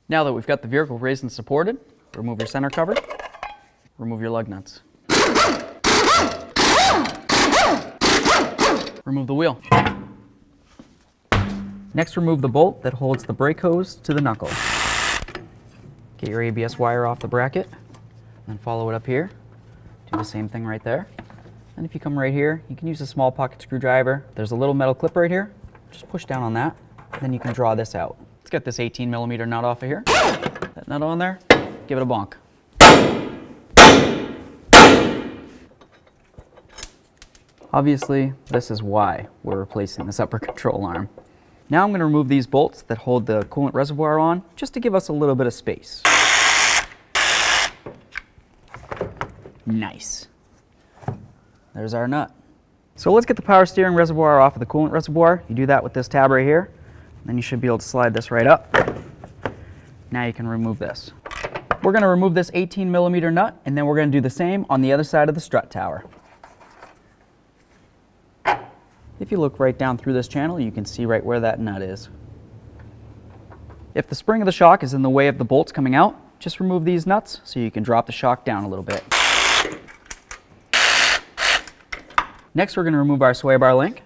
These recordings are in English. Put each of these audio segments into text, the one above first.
Now that we've got the vehicle raised and supported, remove your center cover, remove your lug nuts. Remove the wheel. Next, remove the bolt that holds the brake hose to the knuckle. Get your ABS wire off the bracket, and then follow it up here. Do the same thing right there. And if you come right here, you can use a small pocket screwdriver. There's a little metal clip right here. Just push down on that, and then you can draw this out. Let's get this 18mm nut off of here. That nut on there, give it a bonk. Obviously, this is why we're replacing this upper control arm. Now I'm going to remove these bolts that hold the coolant reservoir on, just to give us a little bit of space. Nice. There's our nut. So let's get the power steering reservoir off of the coolant reservoir. You do that with this tab right here. Then you should be able to slide this right up. Now you can remove this. We're going to remove this 18mm nut, and then we're going to do the same on the other side of the strut tower. If you look right down through this channel, you can see right where that nut is. If the spring of the shock is in the way of the bolts coming out, just remove these nuts so you can drop the shock down a little bit. Next, we're going to remove our sway bar link.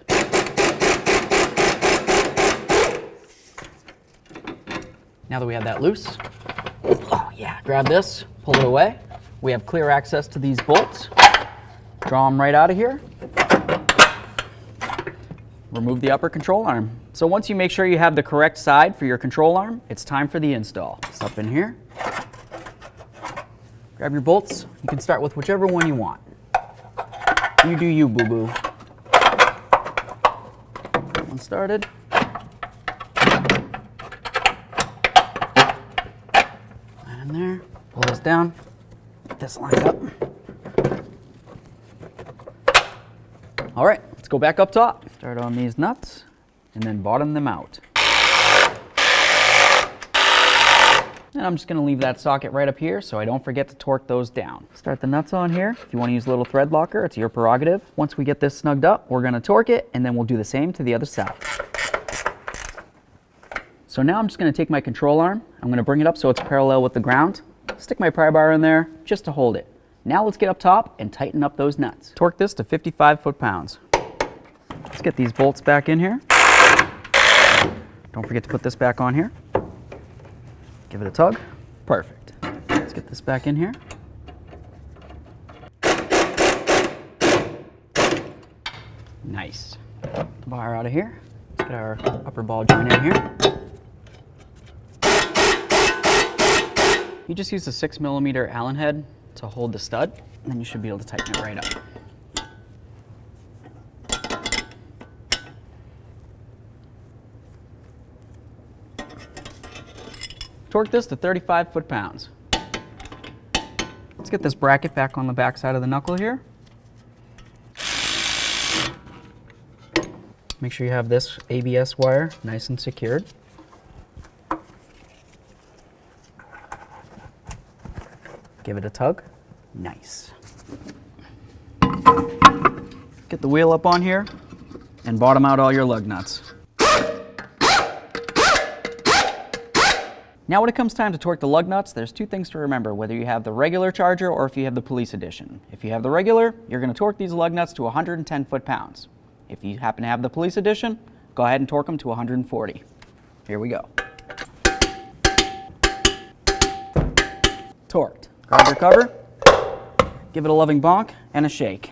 Now that we have that loose, grab this, pull it away. We have clear access to these bolts. Draw them right out of here. Remove the upper control arm. So once you make sure you have the correct side for your control arm, it's time for the install. It's up in here. Grab your bolts. You can start with whichever one you want. You do you, boo-boo. That one started. And in there. Pull this down. Get this lined up. All right, let's go back up top. Start on these nuts and then bottom them out. And I'm just going to leave that socket right up here so I don't forget to torque those down. Start the nuts on here. If you want to use a little thread locker, it's your prerogative. Once we get this snugged up, we're going to torque it, and then we'll do the same to the other side. So now I'm just going to take my control arm. I'm going to bring it up so it's parallel with the ground. Stick my pry bar in there just to hold it. Now let's get up top and tighten up those nuts. Torque this to 55 foot-pounds. Let's get these bolts back in here. Don't forget to put this back on here. Give it a tug. Perfect. Let's get this back in here. Nice. The bar out of here. Let's get our upper ball joint in here. You just use a 6mm Allen head to hold the stud, and then you should be able to tighten it right up. Torque this to 35 foot-pounds. Let's get this bracket back on the back side of the knuckle here. Make sure you have this ABS wire nice and secured. Give it a tug. Nice. Get the wheel up on here and bottom out all your lug nuts. Now when it comes time to torque the lug nuts, there's two things to remember, whether you have the regular charger or if you have the police edition. If you have the regular, you're going to torque these lug nuts to 110 foot-pounds. If you happen to have the police edition, go ahead and torque them to 140. Here we go. Torqued. Grab your cover, give it a loving bonk and a shake.